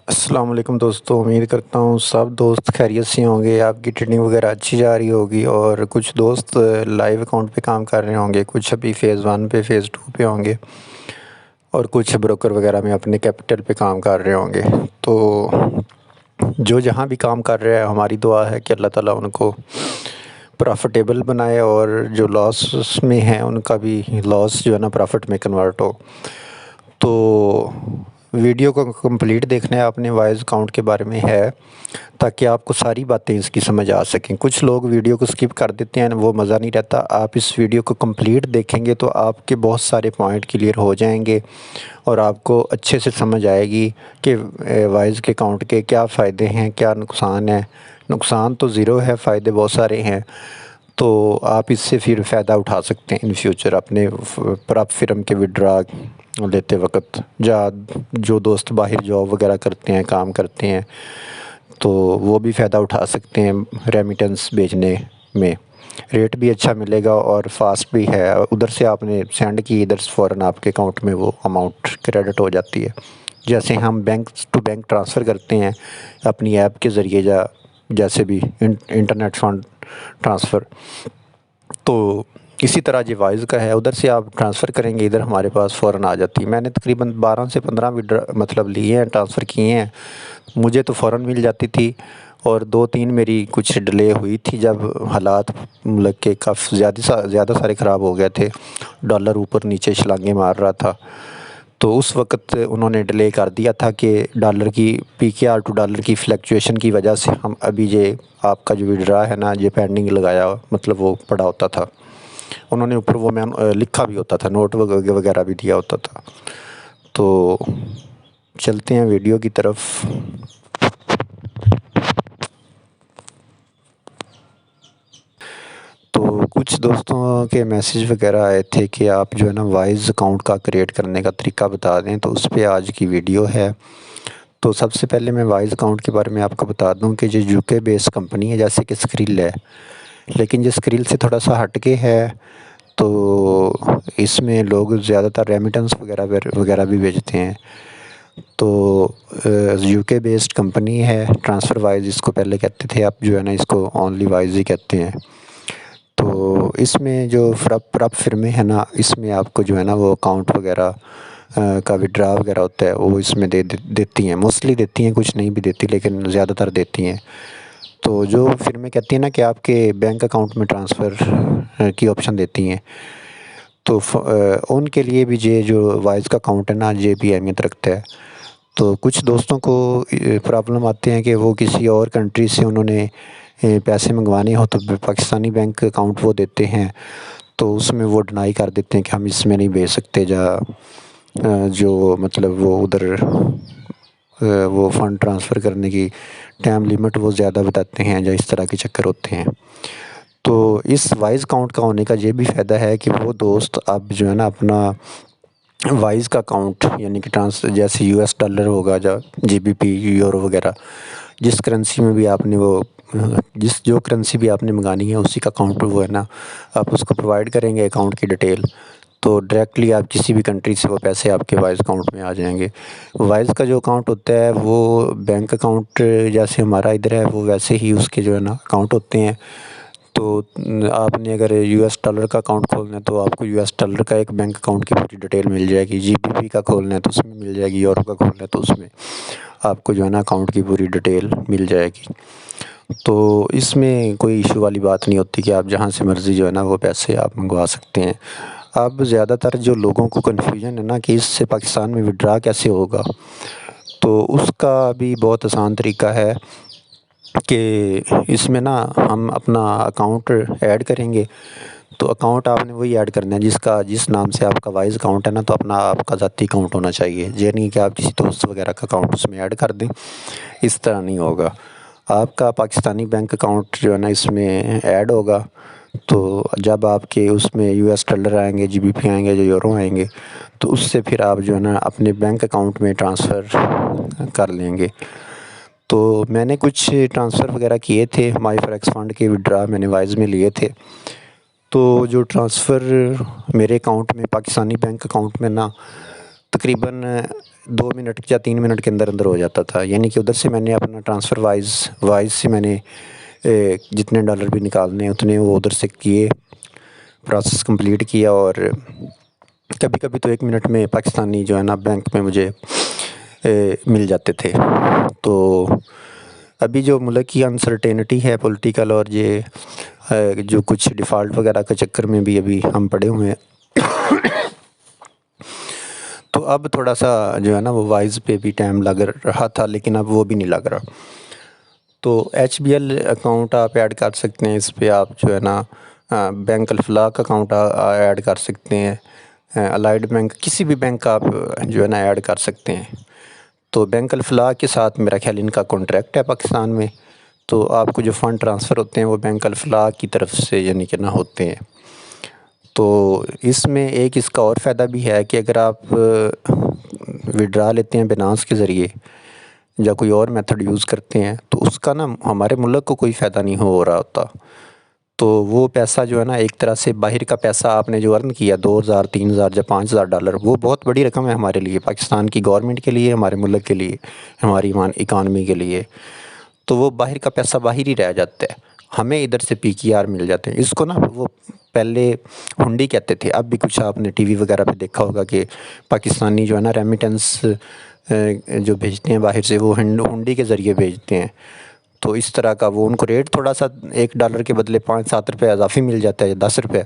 السلام علیکم دوستو، امید کرتا ہوں سب دوست خیریت سے ہوں گے، آپ کی ٹریننگ وغیرہ اچھی جا رہی ہوگی اور کچھ دوست لائیو اکاؤنٹ پہ کام کر رہے ہوں گے، کچھ ابھی فیز 1 پہ فیز 2 پہ ہوں گے اور کچھ بروکر وغیرہ میں اپنے کیپٹل پہ کام کر رہے ہوں گے۔ تو جو جہاں بھی کام کر رہے ہیں، ہماری دعا ہے کہ اللہ تعالیٰ ان کو پرافٹیبل بنائے اور جو لاس میں ہیں ان کا بھی لاس جو ہے نا پرافٹ میں کنورٹ ہو۔ تو ویڈیو کو کمپلیٹ دیکھنا ہے آپ نے، وائز اکاؤنٹ کے بارے میں ہے تاکہ آپ کو ساری باتیں اس کی سمجھ آ سکیں۔ کچھ لوگ ویڈیو کو سکپ کر دیتے ہیں، وہ مزہ نہیں رہتا۔ آپ اس ویڈیو کو کمپلیٹ دیکھیں گے تو آپ کے بہت سارے پوائنٹ کلیئر ہو جائیں گے اور آپ کو اچھے سے سمجھ آئے گی کہ وائز کے اکاؤنٹ کے کیا فائدے ہیں، کیا نقصان ہے۔ نقصان تو زیرو ہے، فائدے بہت سارے ہیں، تو آپ اس سے پھر فائدہ اٹھا سکتے ہیں ان فیوچر اپنے پراپ فرم کے وڈرا لیتے وقت۔ جو دوست باہر جاب وغیرہ کرتے ہیں، کام کرتے ہیں، تو وہ بھی فائدہ اٹھا سکتے ہیں ریمیٹنس بھیجنے میں۔ ریٹ بھی اچھا ملے گا اور فاسٹ بھی ہے، ادھر سے آپ نے سینڈ کی، ادھر سے فوراً آپ کے اکاؤنٹ میں وہ اماؤنٹ کریڈٹ ہو جاتی ہے۔ جیسے ہم بینک ٹو بینک ٹرانسفر کرتے ہیں اپنی ایپ کے ذریعے، جیسے بھی انٹرنیٹ فنڈ ٹرانسفر، تو اسی طرح جو وائز کا ہے، ادھر سے آپ ٹرانسفر کریں گے، ادھر ہمارے پاس فوراً آ جاتی ہے۔ میں نے تقریباً 12 سے 15 مطلب لیے ہیں، ٹرانسفر کیے ہیں، مجھے تو فوراً مل جاتی تھی، اور 2-3 میری کچھ ڈیلے ہوئی تھی جب حالات ملک کے کافی زیادہ سارے خراب ہو گئے تھے، ڈالر اوپر نیچے چھلانگیں مار رہا تھا، تو اس وقت انہوں نے ڈیلے کر دیا تھا کہ ڈالر کی پی کے آر ٹو ڈالر کی فلیکچویشن کی وجہ سے ہم ابھی یہ آپ کا جو وڈرا ہے نا، یہ پینڈنگ لگایا، مطلب وہ پڑا ہوتا تھا، انہوں نے اوپر وہ میں لکھا بھی ہوتا تھا، نوٹ وغیرہ بھی دیا ہوتا تھا۔ تو چلتے ہیں ویڈیو کی طرف۔ تو کچھ دوستوں کے میسیج وغیرہ آئے تھے کہ آپ جو ہے نا وائز اکاؤنٹ کا کریٹ کرنے کا طریقہ بتا دیں، تو اس پہ آج کی ویڈیو ہے۔ تو سب سے پہلے میں وائز اکاؤنٹ کے بارے میں آپ کو بتا دوں کہ جو یو کے بیس کمپنی ہے، جیسے کہ اسکرل ہے، لیکن جو اسکرل سے تھوڑا سا ہٹ کے ہے، تو اس میں لوگ زیادہ تر ریمیٹنس وغیرہ بھی بھیجتے ہیں۔ تو یو کے بیسڈ کمپنی ہے، ٹرانسفر وائز اس کو پہلے کہتے تھے، اب جو ہے نا اس کو اونلی وائز ہی کہتے ہیں۔ تو اس میں جو پراپ فرمیں ہیں نا، اس میں آپ کو جو ہے نا وہ اکاؤنٹ وغیرہ کا وڈرا وغیرہ ہوتا ہے، وہ اس میں دیتی ہیں، موسٹلی دیتی ہیں، کچھ نہیں بھی دیتی لیکن زیادہ تر دیتی ہیں۔ تو جو فرمیں کہتی ہیں نا کہ آپ کے بینک اکاؤنٹ میں ٹرانسفر کی آپشن دیتی ہیں، تو ان کے لیے بھی یہ جو وائز کا اکاؤنٹ ہے نا، یہ بھی اہمیت رکھتا ہے۔ تو کچھ دوستوں کو پرابلم آتے ہیں کہ وہ کسی اور کنٹری سے انہوں نے پیسے منگوانے ہو تو پاکستانی بینک اکاؤنٹ وہ دیتے ہیں، تو اس میں وہ ڈینائی کر دیتے ہیں کہ ہم اس میں نہیں بھیج سکتے، جو مطلب وہ ادھر وہ فنڈ ٹرانسفر کرنے کی ٹائم لیمٹ وہ زیادہ بتاتے ہیں، یا اس طرح کے چکر ہوتے ہیں۔ تو اس وائز اکاؤنٹ کا ہونے کا یہ بھی فائدہ ہے کہ وہ دوست اب جو ہے نا اپنا وائز کا اکاؤنٹ، یعنی کہ جیسے یو ایس ڈالر ہوگا، جی بی پی، یورو وغیرہ، جس کرنسی میں بھی آپ نے جو کرنسی بھی آپ نے منگانی ہے، اسی کا اکاؤنٹ وہ ہے نا، آپ اس کو پرووائڈ کریں گے اکاؤنٹ کی ڈیٹیل، تو ڈائریکٹلی آپ کسی بھی کنٹری سے وہ پیسے آپ کے وائز اکاؤنٹ میں آ جائیں گے۔ وائز کا جو اکاؤنٹ ہوتا ہے وہ بینک اکاؤنٹ جیسے ہمارا ادھر ہے، وہ ویسے ہی اس کے جو ہے نا اکاؤنٹ ہوتے ہیں۔ تو آپ نے اگر یو ایس ڈالر کا اکاؤنٹ کھولنا ہے تو آپ کو یو ایس ڈالر کا ایک بینک اکاؤنٹ کی پوری ڈیٹیل مل جائے گی، جی بی پی کا کھولنا ہے تو اس میں مل جائے گی، یورو کا کھولنا ہے تو اس میں آپ کو جو ہے نا اکاؤنٹ کی پوری ڈیٹیل مل جائے گی۔ تو اس میں کوئی ایشو والی بات نہیں ہوتی کہ آپ جہاں سے مرضی جو ہے نا وہ پیسے آپ منگوا سکتے ہیں۔ اب زیادہ تر جو لوگوں کو کنفیوژن ہے نا کہ اس سے پاکستان میں وڈرا کیسے ہوگا، تو اس کا بھی بہت آسان طریقہ ہے کہ اس میں نا ہم اپنا اکاؤنٹ ایڈ کریں گے، تو اکاؤنٹ آپ نے وہی ایڈ کرنا ہے جس نام سے آپ کا وائز اکاؤنٹ ہے نا، تو اپنا آپ کا ذاتی اکاؤنٹ ہونا چاہیے، یہ نہیں کہ آپ کسی دوست وغیرہ کا اکاؤنٹ اس میں ایڈ کر دیں، اس طرح نہیں ہوگا۔ آپ کا پاکستانی بینک اکاؤنٹ جو ہے نا اس میں ایڈ ہوگا، تو جب آپ کے اس میں یو ایس ڈالر آئیں گے، جی بی پی آئیں گے، جو یورو آئیں گے، تو اس سے پھر آپ جو ہے نا اپنے بینک اکاؤنٹ میں ٹرانسفر کر لیں گے۔ تو میں نے کچھ ٹرانسفر وغیرہ کیے تھے، مائی فوریکس فنڈ کے وڈرا میں نے وائز میں لیے تھے، تو جو ٹرانسفر میرے اکاؤنٹ میں پاکستانی بینک اکاؤنٹ میں نا تقریباً 2 منٹ یا 3 منٹ کے اندر اندر ہو جاتا تھا، یعنی کہ ادھر سے میں نے اپنا ٹرانسفر وائز سے میں نے جتنے ڈالر بھی نکالنے ہیں اتنے وہ ادھر سے کیے، پروسیس کمپلیٹ کیا، اور کبھی کبھی تو 1 منٹ میں پاکستانی جو ہے نا بینک میں مجھے مل جاتے تھے۔ تو ابھی جو ملک کی انسرٹینٹی ہے پولیٹیکل، اور یہ جو کچھ ڈیفالٹ وغیرہ کے چکر میں بھی ابھی ہم پڑے ہوئے ہیں، تو اب تھوڑا سا جو ہے نا وہ وائز پہ بھی ٹائم لگ رہا تھا، لیکن اب وہ بھی نہیں لگ رہا۔ تو HBL اکاؤنٹ آپ ایڈ کر سکتے ہیں، اس پہ آپ جو ہے نا بینک الفلاح کا اکاؤنٹ ایڈ کر سکتے ہیں، الائیڈ بینک، کسی بھی بینک آپ جو ہے نا ایڈ کر سکتے ہیں۔ تو بینک الفلاح کے ساتھ میرا خیال ان کا کانٹریکٹ ہے پاکستان میں، تو آپ کو جو فنڈ ٹرانسفر ہوتے ہیں وہ بینک الفلاح کی طرف سے یعنی کہ نہ ہوتے ہیں۔ تو اس میں ایک اس کا اور فائدہ بھی ہے کہ اگر آپ وڈرا لیتے ہیں بینانس کے ذریعے یا کوئی اور میتھڈ یوز کرتے ہیں، تو اس کا نا ہمارے ملک کو کوئی فائدہ نہیں ہو رہا ہوتا۔ تو وہ پیسہ جو ہے نا ایک طرح سے باہر کا پیسہ آپ نے جو ارن کیا 2000 3000 یا 5000 ڈالر، وہ بہت بڑی رقم ہے ہمارے لیے، پاکستان کی گورنمنٹ کے لیے، ہمارے ملک کے لیے، ہماری اکانومی کے لیے۔ تو وہ باہر کا پیسہ باہر ہی رہ جاتا ہے، ہمیں ادھر سے PKR مل جاتے ہیں۔ اس کو نا وہ پہلے ہنڈی کہتے تھے، اب بھی کچھ آپ نے TV وغیرہ پہ دیکھا ہوگا کہ پاکستانی جو ہے نا ریمیٹنس جو بھیجتے ہیں باہر سے، وہ ہنڈی کے ذریعے بھیجتے ہیں۔ تو اس طرح کا وہ ان کو ریٹ تھوڑا سا $1 کے بدلے 5-7 روپے اضافی مل جاتا ہے یا 10 روپے،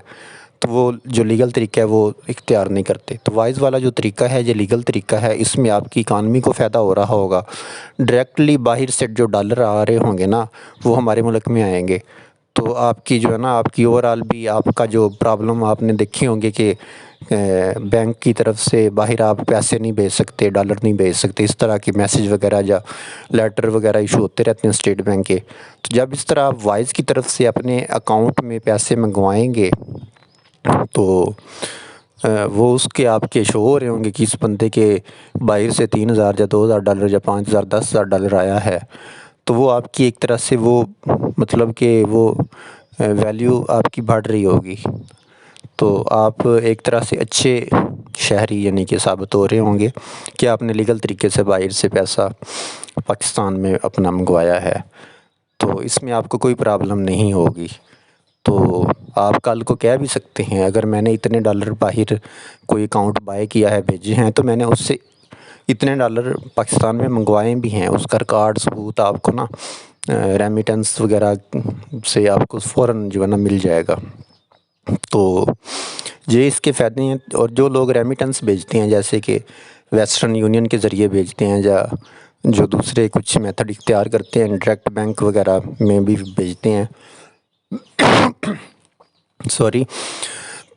تو وہ جو لیگل طریقہ ہے وہ اختیار نہیں کرتے۔ تو وائز والا جو طریقہ ہے یہ لیگل طریقہ ہے، اس میں آپ کی اکانومی کو فائدہ ہو رہا ہوگا، ڈائریکٹلی باہر سے جو ڈالر آ رہے ہوں گے نا وہ ہمارے ملک میں آئیں گے، تو آپ کی جو ہے نا آپ کی اوورآل بھی آپ کا جو پرابلم آپ نے دیکھی ہوں گے کہ بینک کی طرف سے باہر آپ پیسے نہیں بھیج سکتے، ڈالر نہیں بھیج سکتے، اس طرح کی میسیج وغیرہ یا لیٹر وغیرہ ایشو ہوتے رہتے ہیں اسٹیٹ بینک کے۔ تو جب اس طرح آپ وائز کی طرف سے اپنے اکاؤنٹ میں پیسے منگوائیں گے تو وہ اس کے آپ کے شو ہو رہے ہوں گے کہ اس بندے کے باہر سے 3000 یا 2000 ڈالر یا 5000 10,000 ڈالر آیا ہے، تو وہ آپ کی ایک طرح سے وہ مطلب کہ وہ ویلیو آپ کی بڑھ رہی ہوگی، تو آپ ایک طرح سے اچھے شہری یعنی کہ ثابت ہو رہے ہوں گے کہ آپ نے لیگل طریقے سے باہر سے پیسہ پاکستان میں اپنا منگوایا ہے، تو اس میں آپ کو کوئی پرابلم نہیں ہوگی۔ تو آپ کل کو کہہ بھی سکتے ہیں اگر میں نے اتنے ڈالر باہر کوئی اکاؤنٹ بائی کیا ہے بھیجے ہیں تو میں نے اس سے اتنے ڈالر پاکستان میں منگوائے بھی ہیں، اس کا ریکارڈ ثبوت آپ کو نا ریمیٹنس وغیرہ سے آپ کو فوراً جو ہے نا مل جائے گا۔ تو یہ اس کے فائدے ہیں، اور جو لوگ ریمیٹنس بھیجتے ہیں جیسے کہ ویسٹرن یونین کے ذریعے بھیجتے ہیں یا جو دوسرے کچھ میتھڈ اختیار کرتے ہیں ڈائریکٹ بینک وغیرہ میں بھی بھیجتے ہیں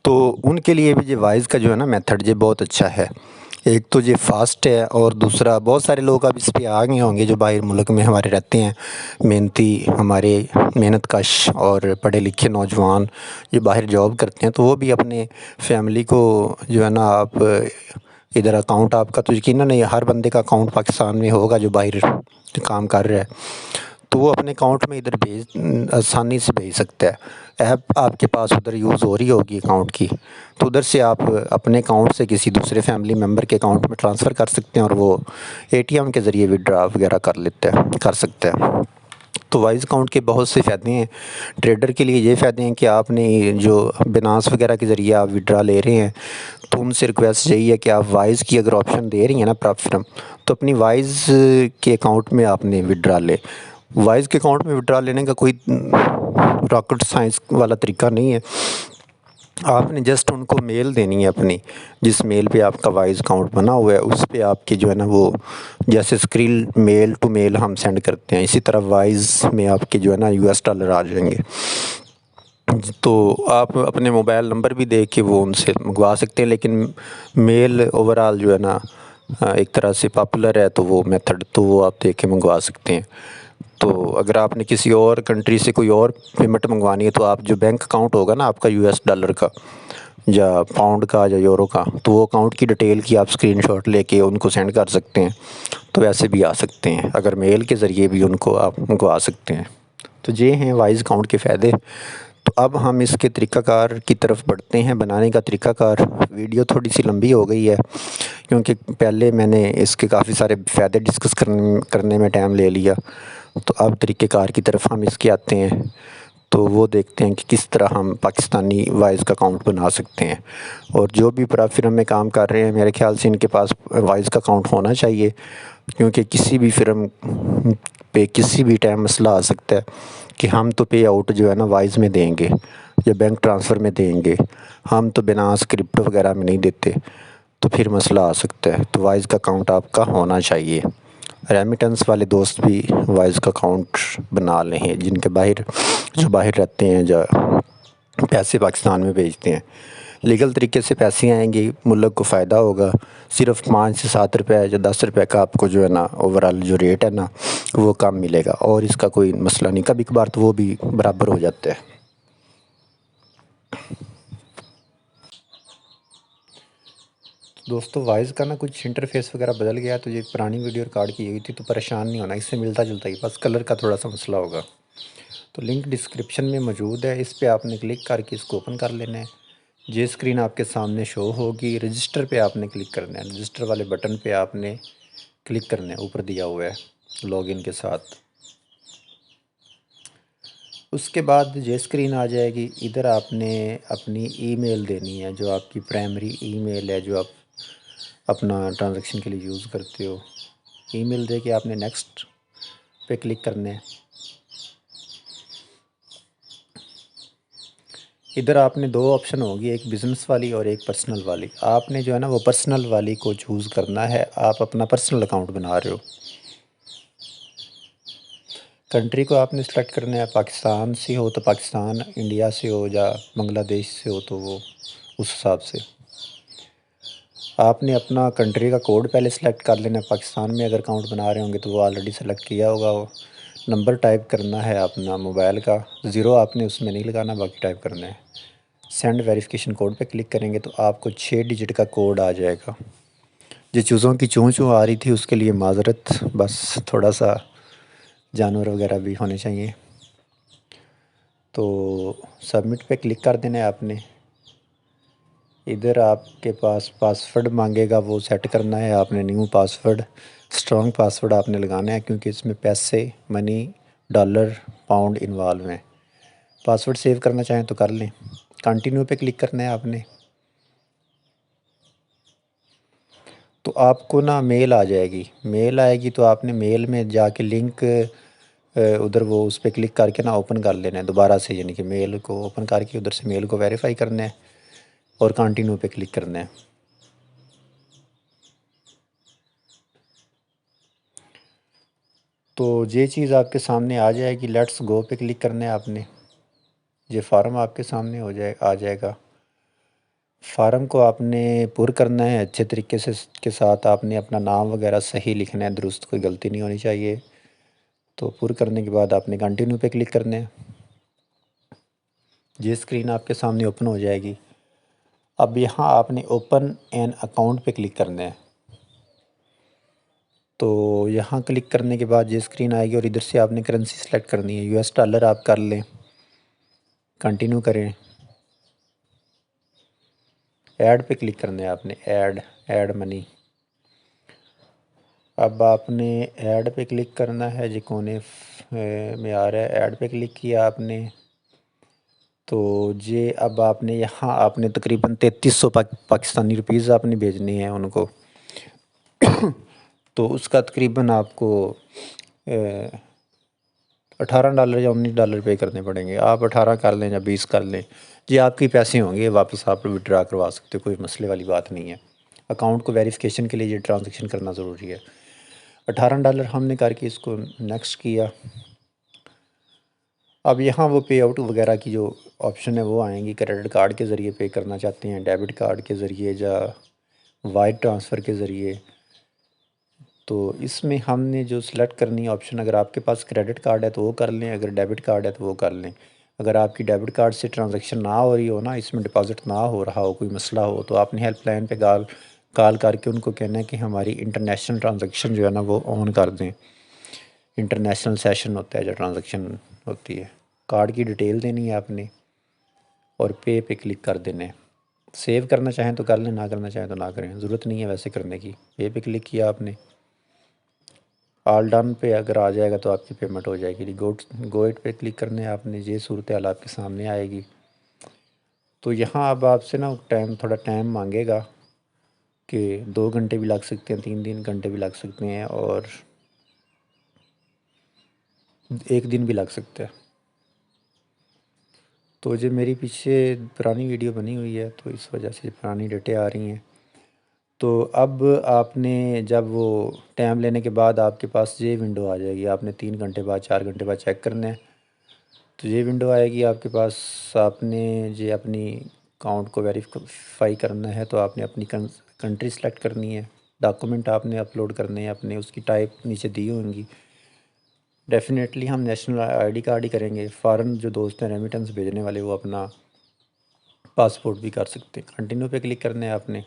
تو ان کے لیے بھی یہ وائز کا جو ہے نا میتھڈ یہ بہت اچھا ہے۔ ایک تو یہ فاسٹ ہے، اور دوسرا بہت سارے لوگ اب اس پہ آ گئے ہوں گے جو باہر ملک میں ہمارے رہتے ہیں، محنتی ہمارے محنت کش اور پڑھے لکھے نوجوان جو باہر جاب کرتے ہیں، تو وہ بھی اپنے فیملی کو جو ہے نا آپ ادھر اکاؤنٹ آپ کا تو یقیناً نہیں ہر بندے کا اکاؤنٹ پاکستان میں ہوگا جو باہر کام کر رہا ہے، تو وہ اپنے اکاؤنٹ میں ادھر آسانی سے بھیج سکتا ہے۔ ایپ آپ کے پاس ادھر یوز ہو رہی ہوگی اکاؤنٹ کی، تو ادھر سے آپ اپنے اکاؤنٹ سے کسی دوسرے فیملی ممبر کے اکاؤنٹ میں ٹرانسفر کر سکتے ہیں، اور وہ ATM کے ذریعے وڈرا وغیرہ کر سکتے ہیں۔ تو وائز اکاؤنٹ کے بہت سے فائدے ہیں۔ ٹریڈر کے لیے یہ فائدے ہیں کہ آپ نے جو بینانس وغیرہ کے ذریعے آپ وڈرا لے رہے ہیں تو ان سے ریکویسٹ یہی ہے کہ آپ وائز کی اگر آپشن دے رہی ہیں نا پراپ فرم، تو اپنی وائز کے اکاؤنٹ میں آپ نے وڈرا لے۔ وائز کے اکاؤنٹ میں وڈرا لینے کا کوئی راکٹ سائنس والا طریقہ نہیں ہے، آپ نے جسٹ ان کو میل دینی ہے اپنی، جس میل پہ آپ کا وائز اکاؤنٹ بنا ہوا ہے اس پہ آپ کی جو ہے نا وہ جیسے اسکرین میل ٹو میل ہم سینڈ کرتے ہیں، اسی طرح وائز میں آپ کے جو ہے نا US ڈالر آ جائیں گے۔ تو آپ اپنے موبائل نمبر بھی دے کے وہ ان سے منگوا سکتے ہیں، لیکن میل اوورآل جو ہے نا ایک طرح سے پاپولر ہے، تو وہ میتھڈ تو وہ آپ دے کے منگوا سکتے ہیں۔ تو اگر آپ نے کسی اور کنٹری سے کوئی اور پیمنٹ منگوانی ہے تو آپ جو بینک اکاؤنٹ ہوگا نا آپ کا US ڈالر کا یا پاؤنڈ کا یا یورو کا، تو وہ اکاؤنٹ کی ڈیٹیل کی آپ اسکرین شاٹ لے کے ان کو سینڈ کر سکتے ہیں، تو ویسے بھی آ سکتے ہیں، اگر میل کے ذریعے بھی ان کو آپ منگوا سکتے ہیں۔ تو یہ ہیں وائز اکاؤنٹ کے فائدے۔ تو اب ہم اس کے طریقہ کار کی طرف بڑھتے ہیں، بنانے کا طریقہ کار۔ ویڈیو تھوڑی سی لمبی ہو گئی ہے کیونکہ پہلے میں نے اس کے کافی سارے فائدے ڈسکس کرنے میں ٹائم لے لیا، تو اب طریقہ کار کی طرف ہم اس کے آتے ہیں، تو وہ دیکھتے ہیں کہ کس طرح ہم پاکستانی وائز کا اکاؤنٹ بنا سکتے ہیں۔ اور جو بھی پرائیویٹ فرم میں کام کر رہے ہیں میرے خیال سے ان کے پاس وائز کا اکاؤنٹ ہونا چاہیے، کیونکہ کسی بھی فرم پہ کسی بھی ٹائم مسئلہ آ سکتا ہے کہ ہم تو پے آؤٹ جو ہے نا وائز میں دیں گے یا بینک ٹرانسفر میں دیں گے، ہم تو بنا اسکرپٹ وغیرہ میں نہیں دیتے، تو پھر مسئلہ آ سکتا ہے۔ تو وائز کا اکاؤنٹ آپ کا ہونا چاہیے۔ ریمیٹنس والے دوست بھی وائز کا اکاؤنٹ بنا لیں ہیں، جن کے جو باہر رہتے ہیں، جو پیسے پاکستان میں بھیجتے ہیں، لیگل طریقے سے پیسے آئیں گے، ملک کو فائدہ ہوگا۔ صرف 5 سے 7 روپے یا 10 روپے کا آپ کو جو ہے نا اوورال جو ریٹ ہے نا وہ کم ملے گا، اور اس کا کوئی مسئلہ نہیں، کبھی کبھار تو وہ بھی برابر ہو جاتا ہے۔ دوستو وائز کا نا کچھ انٹرفیس وغیرہ بدل گیا، تو یہ پرانی ویڈیو ریکارڈ کی ہوئی تھی، تو پریشان نہیں ہونا، اس سے ملتا جلتا ہی، بس کلر کا تھوڑا سا مسئلہ ہوگا۔ تو لنک ڈسکرپشن میں موجود ہے، اس پہ آپ نے کلک کر کے اس کو اوپن کر لینا ہے۔ یہ اسکرین آپ کے سامنے شو ہوگی، رجسٹر پہ آپ نے کلک کرنا ہے، رجسٹر والے بٹن پہ آپ نے کلک کرنا ہے، اوپر دیا ہوا ہے لاگ ان کے ساتھ۔ اس کے بعد یہ اسکرین آ جائے گی، ادھر آپ نے اپنی ای میل دینی ہے، جو آپ کی پرائمری ای میل ہے، جو آپ اپنا ٹرانزیکشن کے لیے یوز کرتے ہو۔ ای میل دے کے آپ نے نیکسٹ پہ کلک کرنا ہے۔ ادھر آپ نے 2 آپشن ہوگی، ایک بزنس والی اور ایک پرسنل والی۔ آپ نے جو ہے نا وہ پرسنل والی کو چوز کرنا ہے، آپ اپنا پرسنل اکاؤنٹ بنا رہے ہو۔ کنٹری کو آپ نے سلیکٹ کرنا ہے، پاکستان سے ہو تو پاکستان، انڈیا سے ہو یا بنگلہ دیش سے ہو تو وہ اس حساب سے۔ آپ نے اپنا کنٹری کا کوڈ پہلے سلیکٹ کر لینا ہے، پاکستان میں اگر اکاؤنٹ بنا رہے ہوں گے تو وہ آلریڈی سلیکٹ کیا ہوگا۔ وہ نمبر ٹائپ کرنا ہے اپنا موبائل کا، 0 آپ نے اس میں نہیں لگانا، باقی ٹائپ کرنا ہے۔ سینڈ ویریفیکیشن کوڈ پہ کلک کریں گے تو آپ کو 6 ڈیجٹ کا کوڈ آ جائے گا۔ جو چیزوں کی چوں چوں آ رہی تھی اس کے لیے معذرت، بس تھوڑا سا جانور وغیرہ بھی ہونے چاہیے۔ تو سبمٹ پہ کلک کر دینا ہے آپ نے۔ ادھر آپ کے پاس پاسورڈ مانگے گا، وہ سیٹ کرنا ہے آپ نے، نیو پاسورڈ، اسٹرانگ پاسورڈ آپ نے لگانا ہے، کیونکہ اس میں پیسے، منی، ڈالر، پاؤنڈ انوالو ہیں۔ پاسورڈ سیو کرنا چاہیں تو کر لیں۔ کنٹینیو پہ کلک کرنا ہے آپ نے۔ تو آپ کو نا میل آ جائے گی، میل آئے گی تو آپ نے میل میں جا کے لنک ادھر وہ اس پہ کلک کر کے نا اوپن کر لینا ہے دوبارہ سے، یعنی کہ میل کو اوپن کر کے ادھر سے میل کو ویریفائی کرنا ہے اور کنٹینیو پہ کلک کرنا ہے۔ تو یہ چیز آپ کے سامنے آ جائے گی، لیٹس گو پہ کلک کرنا ہے آپ نے۔ یہ فارم آپ کے سامنے آ جائے گا۔ فارم کو آپ نے پر کرنا ہے اچھے طریقے سے، کے ساتھ آپ نے اپنا نام وغیرہ صحیح لکھنا ہے، درست، کوئی غلطی نہیں ہونی چاہیے۔ تو پر کرنے کے بعد آپ نے کنٹینیو پہ کلک کرنا ہے۔ یہ اسکرین آپ کے سامنے اوپن ہو جائے گی۔ اب یہاں آپ نے اوپن این اکاؤنٹ پہ کلک کرنا ہے۔ تو یہاں کلک کرنے کے بعد یہ اسکرین آئے گی، اور ادھر سے آپ نے کرنسی سلیکٹ کرنی ہے، $، آپ کر لیں، کنٹینیو کریں۔ ایڈ پہ کلک کرنا ہے آپ نے، ایڈ منی۔ اب آپ نے ایڈ پہ کلک کرنا ہے، جی کونے میں آ رہا ہے، ایڈ پہ کلک کیا آپ نے۔ تو یہ اب آپ نے یہاں آپ نے تقریباً 3300 پاکستانی روپیز آپ نے بھیجنی ہیں ان کو۔ تو اس کا تقریباً آپ کو $18 یا $19 پے کرنے پڑیں گے۔ آپ 18 کر لیں یا 20 کر لیں، یہ آپ کے پیسے ہوں گے، واپس آپ وڈرا کروا سکتے، کوئی مسئلے والی بات نہیں ہے۔ اکاؤنٹ کو ویریفیکیشن کے لیے یہ ٹرانزیکشن کرنا ضروری ہے۔ $18 ہم نے کر کے اس کو نیکسٹ کیا۔ اب یہاں وہ پے آؤٹ وغیرہ کی جو آپشن ہے وہ آئیں گی، کریڈٹ کارڈ کے ذریعے پے کرنا چاہتے ہیں، ڈیبٹ کارڈ کے ذریعے یا وائر ٹرانسفر کے ذریعے۔ تو اس میں ہم نے جو سلیکٹ کرنی آپشن، اگر آپ کے پاس کریڈٹ کارڈ ہے تو وہ کر لیں، اگر ڈیبٹ کارڈ ہے تو وہ کر لیں۔ اگر آپ کی ڈیبٹ کارڈ سے ٹرانزیکشن نہ ہو رہی ہو نا، اس میں ڈپازٹ نہ ہو رہا ہو، کوئی مسئلہ ہو، تو آپ نے ہیلپ لائن پہ کال کر کے ان کو کہنا ہے کہ ہماری انٹرنیشنل ٹرانزیکشن جو ہے نا وہ آن کر دیں۔ انٹرنیشنل سیشن ہوتا ہے جو ٹرانزیکشن ہوتی ہے۔ کارڈ کی ڈیٹیل دینی ہے آپ نے، اور پے پہ کلک کر دینا ہے۔ سیو کرنا چاہیں تو کر لیں، نہ کرنا چاہیں تو نہ کریں، ضرورت نہیں ہے ویسے کرنے کی۔ پے پہ کلک کیا آپ نے، آل ڈن پہ اگر آ جائے گا تو آپ کی پیمنٹ ہو جائے گی۔ گو اٹ پہ کلک کرنا ہے آپ نے، یہ صورتحال آپ کے سامنے آئے گی۔ تو یہاں اب آپ سے نا تھوڑا ٹائم مانگے گا کہ 2 گھنٹے بھی لگ سکتے ہیں، 3 گھنٹے بھی لگ سکتے ہیں، اور 1 دن بھی لگ سکتا ہے۔ تو جو میری پیچھے پرانی ویڈیو بنی ہوئی ہے تو اس وجہ سے پرانی ڈیٹیں آ رہی ہیں۔ تو اب آپ نے جب وہ ٹائم لینے کے بعد آپ کے پاس یہ ونڈو آ جائے گی، آپ نے 3 گھنٹے بعد 4 گھنٹے بعد چیک کرنا ہے تو یہ ونڈو آئے گی آپ کے پاس۔ آپ نے یہ اپنی اکاؤنٹ کو ویریفائی کرنا ہے تو آپ نے اپنی کنٹری سلیکٹ کرنی ہے، ڈاکومنٹ آپ نے اپلوڈ کرنے ہیں اپنے، اس کی ٹائپ نیچے دی ہوں گی۔ ڈیفینیٹلی ہم نیشنل آئی ڈی کارڈ ہی کریں گے، فارن جو دوست ہیں ریمیٹنس بھیجنے والے وہ اپنا پاسپورٹ بھی کر سکتے ہیں۔ کنٹینیو پہ کلک کرنا ہے آپ نے،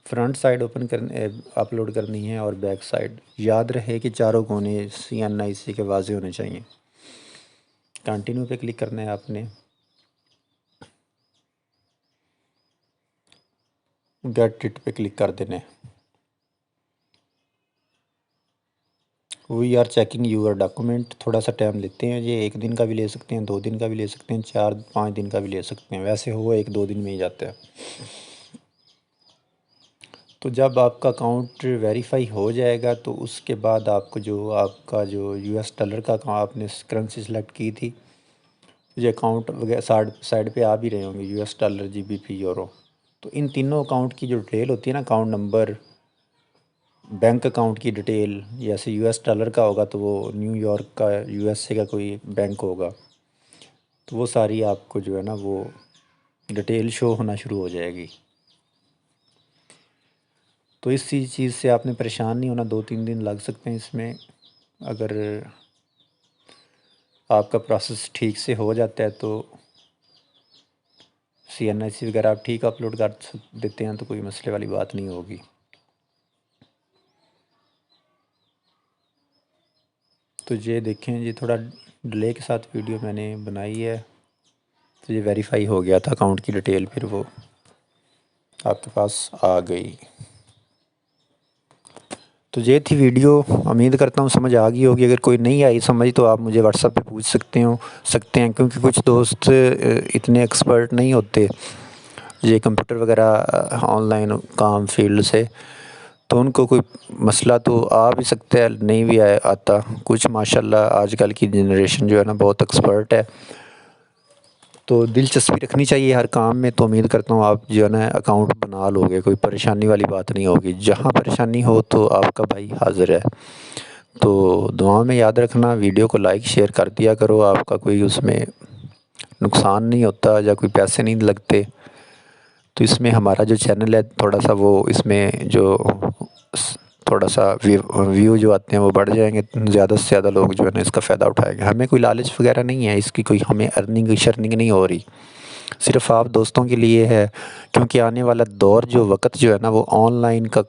فرنٹ سائڈ اپلوڈ کرنی ہے اور بیک سائڈ، یاد رہے کہ چاروں کونے CNIC کے واضح ہونے چاہیے۔ کنٹینیو پہ کلک کرنا ہے آپ نے، گیٹ اٹ پہ کلک کر دینا ہے۔ We are checking your document, تھوڑا سا ٹائم لیتے ہیں، یہ 1 دن کا بھی لے سکتے ہیں، 2 دن کا بھی لے سکتے ہیں، 4-5 دن کا بھی لے سکتے ہیں، ویسے وہ 1-2 دن میں ہی جاتا ہے۔ تو جب آپ کا اکاؤنٹ ویریفائی ہو جائے گا تو اس کے بعد آپ کا جو $، کا آپ نے کرنسی سلیکٹ کی تھی، یہ اکاؤنٹ وغیرہ سائڈ پہ آ بھی رہے ہوں گے، $، GBP، یورو۔ تو ان تینوں اکاؤنٹ کی جو ڈیٹیل ہوتی ہے نا، اکاؤنٹ نمبر، بینک اکاؤنٹ کی ڈیٹیل، جیسے $، کا ہوگا تو وہ نیو یارک کا USA کا کوئی بینک ہوگا، تو وہ ساری آپ کو جو ہے نا وہ ڈیٹیل شو ہونا شروع ہو جائے گی۔ تو اس چیز سے آپ نے پریشان نہیں ہونا، 2-3 دن لگ سکتے ہیں اس میں۔ اگر آپ کا پروسیس ٹھیک سے ہو جاتا ہے تو CNIC وغیرہ آپ ٹھیک اپلوڈ کر دیتے ہیں تو کوئی مسئلے والی بات نہیں ہوگی۔ تو یہ دیکھیں، یہ تھوڑا ڈیلے کے ساتھ ویڈیو میں نے بنائی ہے، تو یہ ویریفائی ہو گیا تھا اکاؤنٹ کی ڈیٹیل، پھر وہ آپ کے پاس آ گئی۔ تو یہ تھی ویڈیو، امید کرتا ہوں سمجھ آ گئی ہوگی۔ اگر کوئی نہیں آئی سمجھ تو آپ مجھے واٹس ایپ پہ پوچھ سکتے ہیں، کیونکہ کچھ دوست اتنے ایکسپرٹ نہیں ہوتے یہ کمپیوٹر وغیرہ آن لائن کام فیلڈ سے، تو ان کو کوئی مسئلہ تو آ بھی سکتا ہے، نہیں بھی آتا۔ کچھ ماشاءاللہ آج کل کی جنریشن جو ہے نا بہت ایکسپرٹ ہے، تو دلچسپی رکھنی چاہیے ہر کام میں۔ تو امید کرتا ہوں آپ جو ہے نا اکاؤنٹ بنا لو گے، کوئی پریشانی والی بات نہیں ہوگی۔ جہاں پریشانی ہو تو آپ کا بھائی حاضر ہے۔ تو دعاؤں میں یاد رکھنا، ویڈیو کو لائک شیئر کر دیا کرو، آپ کا کوئی اس میں نقصان نہیں ہوتا یا کوئی پیسے نہیں لگتے۔ تو اس میں ہمارا جو چینل ہے تھوڑا سا وہ اس میں جو تھوڑا سا ویو جو آتے ہیں وہ بڑھ جائیں گے، زیادہ سے زیادہ لوگ جو ہے نا اس کا فائدہ اٹھائیں گے۔ ہمیں کوئی لالچ وغیرہ نہیں ہے، اس کی کوئی ہمیں ارننگ شرننگ نہیں ہو رہی، صرف آپ دوستوں کے لیے ہے، کیونکہ آنے والا دور جو وقت جو ہے نا وہ آن لائن کا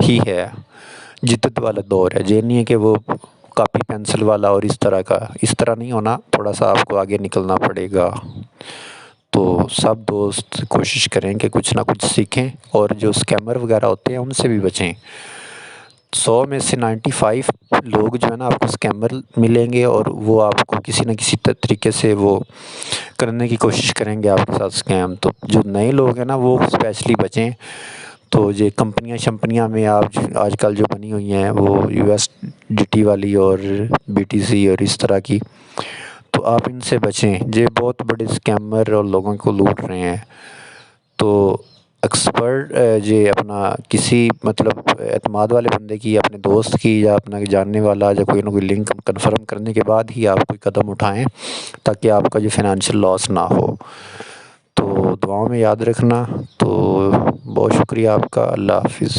ہی ہے، جدت والا دور ہے۔ یہ نہیں ہے کہ وہ کاپی پینسل والا اور اس طرح نہیں ہونا، تھوڑا سا آپ کو آگے نکلنا پڑے گا۔ تو سب دوست کوشش کریں کہ کچھ نہ کچھ سیکھیں، اور جو اسکیمر وغیرہ ہوتے ہیں ان سے بھی بچیں۔ 100 میں سے 95 لوگ جو ہے نا آپ کو اسکیمر ملیں گے، اور وہ آپ کو کسی نہ کسی طریقے سے وہ کرنے کی کوشش کریں گے آپ کے ساتھ اسکیم۔ تو جو نئے لوگ ہیں نا وہ اسپیشلی بچیں۔ تو یہ کمپنیاں شمپنیاں میں آج کل جو بنی ہوئی ہیں وہ USDT والی اور BTC اور اس طرح کی، تو آپ ان سے بچیں، یہ بہت بڑے اسکیمر اور لوگوں کو لوٹ رہے ہیں۔ تو ایکسپرٹ یہ اپنا کسی مطلب اعتماد والے بندے کی، اپنے دوست کی یا اپنا جاننے والا یا کوئی نہ کوئی لنک کنفرم کرنے کے بعد ہی آپ کوئی قدم اٹھائیں، تاکہ آپ کا جو فنانشیل لاس نہ ہو۔ تو دعاؤں میں یاد رکھنا۔ تو بہت شکریہ آپ کا، اللہ حافظ۔